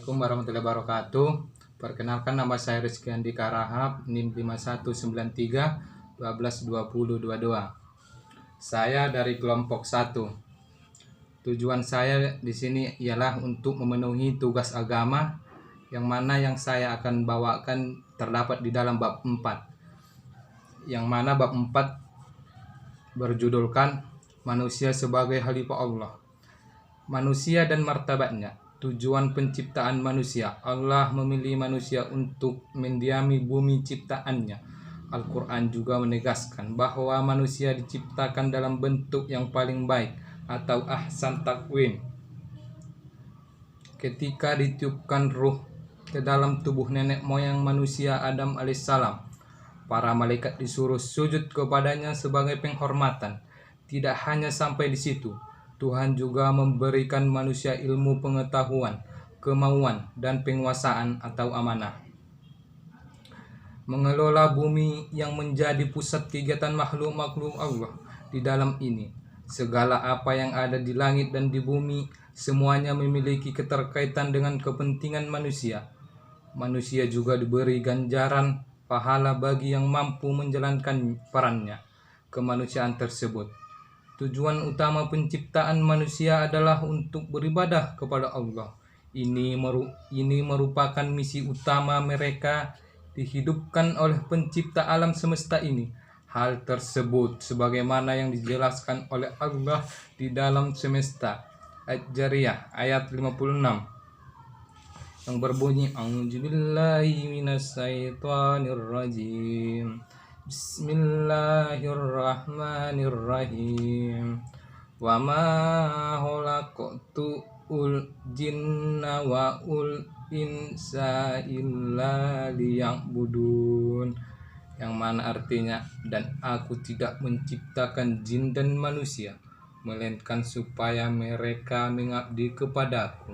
Assalamualaikum warahmatullahi wabarakatuh. Perkenalkan, nama saya Rizky Andika Rahab, NIM 5193 122022. Saya dari kelompok 1. Tujuan saya di sini ialah untuk memenuhi tugas agama yang mana yang saya akan bawakan terdapat di dalam bab 4. Yang mana bab 4 berjudulkan Manusia sebagai Khalifah Allah. Manusia dan martabatnya. Tujuan penciptaan manusia. Allah memilih manusia untuk mendiami bumi ciptaannya. Al-Quran juga menegaskan bahwa manusia diciptakan dalam bentuk yang paling baik atau ahsan takwim. Ketika ditiupkan ruh ke dalam tubuh nenek moyang manusia Adam alaihissalam, para malaikat disuruh sujud kepadanya sebagai penghormatan. Tidak hanya sampai di situ, Tuhan juga memberikan manusia ilmu pengetahuan, kemauan, dan penguasaan atau amanah. Mengelola bumi yang menjadi pusat kegiatan makhluk-makhluk Allah di dalam ini. Segala apa yang ada di langit dan di bumi, semuanya memiliki keterkaitan dengan kepentingan manusia. Manusia juga diberi ganjaran pahala bagi yang mampu menjalankan perannya kemanusiaan tersebut. Tujuan utama penciptaan manusia adalah untuk beribadah kepada Allah. Ini merupakan misi utama mereka dihidupkan oleh pencipta alam semesta ini. Hal tersebut sebagaimana yang dijelaskan oleh Allah di dalam semesta. Al-Jariyah ayat 56 yang berbunyi A'udzubillahi minasyaitonirrajim. Bismillahirrahmanirrahim. Wa ma khalaqtul jinna wa ul insa illa liya'budun. Yang mana artinya, dan aku tidak menciptakan jin dan manusia melainkan supaya mereka mengabdi kepadaku.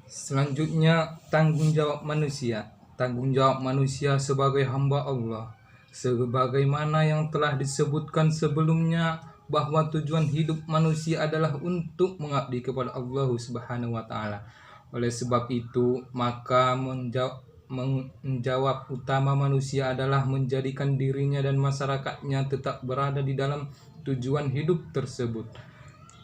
Selanjutnya, tanggung jawab manusia. Tanggung jawab manusia sebagai hamba Allah. Sebagaimana yang telah disebutkan sebelumnya bahwa tujuan hidup manusia adalah untuk mengabdi kepada Allah Subhanahu wa taala. Oleh sebab itu, maka menjawab utama manusia adalah menjadikan dirinya dan masyarakatnya tetap berada di dalam tujuan hidup tersebut.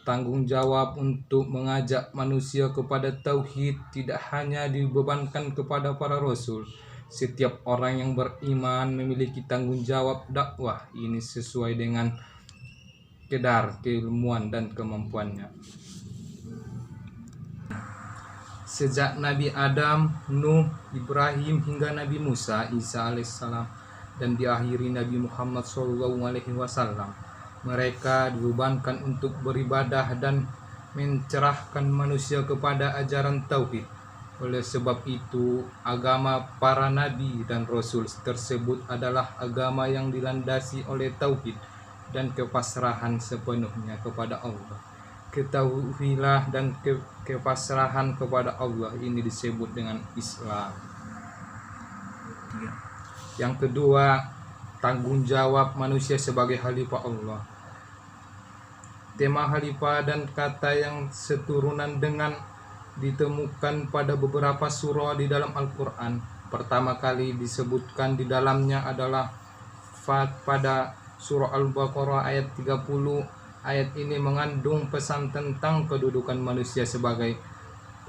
Tanggung jawab untuk mengajak manusia kepada tauhid tidak hanya dibebankan kepada para rasul. Setiap orang yang beriman memiliki tanggung jawab dakwah ini sesuai dengan kadar keilmuan dan kemampuannya. Sejak Nabi Adam, Nuh, Ibrahim hingga Nabi Musa, Isa alaihissalam, dan diakhiri Nabi Muhammad SAW, mereka dibebankan untuk beribadah dan mencerahkan manusia kepada ajaran tauhid. Oleh sebab itu, agama para nabi dan rasul tersebut adalah agama yang dilandasi oleh tauhid dan kepasrahan sepenuhnya kepada Allah. Ketahuilah dan kepasrahan kepada Allah ini disebut dengan Islam. Yang kedua, tanggung jawab manusia sebagai khalifah Allah. Tema khalifah dan kata yang seturunan dengan ditemukan pada beberapa surah di dalam Al-Quran. Pertama kali disebutkan di dalamnya adalah pada surah Al-Baqarah ayat 30. Ayat ini mengandung pesan tentang kedudukan manusia sebagai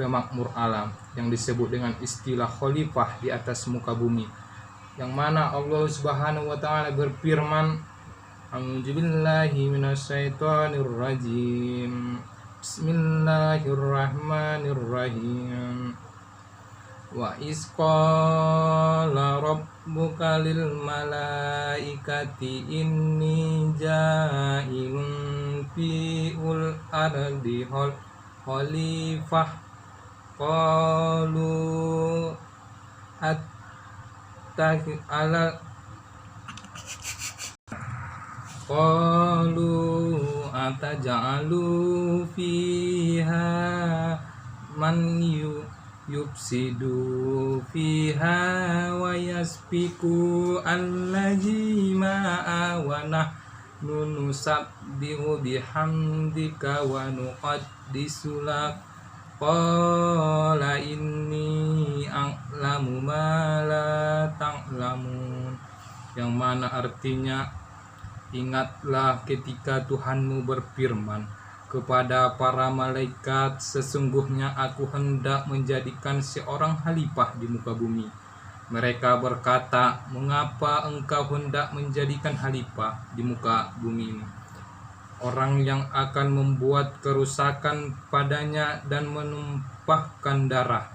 pemakmur alam yang disebut dengan istilah khalifah di atas muka bumi, yang mana Allah Subhanahu wa taala berfirman, A'udzubillahi minasyaitonirrajim. Bismillahirrahmanirrahim. Wa isqala rabbuka lil malaikati inni ja'ilun fi'ul ardi khalifah qalu ataj'alu fiha man yufsidu fiha wa yasfiku allazi ma'a wa nusabbihu bihamdika wa nuqaddisu lak. Qala inni a'lamu ma la ta'lamun, yang mana artinya, ingatlah ketika Tuhanmu berfirman kepada para malaikat, sesungguhnya aku hendak menjadikan seorang khalifah di muka bumi. Mereka berkata, mengapa engkau hendak menjadikan khalifah di muka bumi ini? Orang yang akan membuat kerusakan padanya dan menumpahkan darah.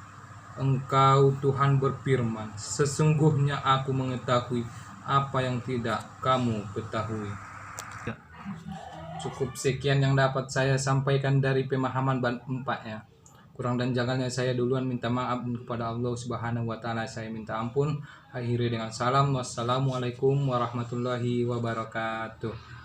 Engkau Tuhan berfirman, sesungguhnya aku mengetahui apa yang tidak kamu ketahui. Cukup sekian yang dapat saya sampaikan dari pemahaman bab 4 ya. Kurang dan jagalnya saya duluan minta maaf kepada Allah Subhanahu wa taala. Saya minta ampun. Akhiri dengan salam. Wassalamualaikum warahmatullahi wabarakatuh.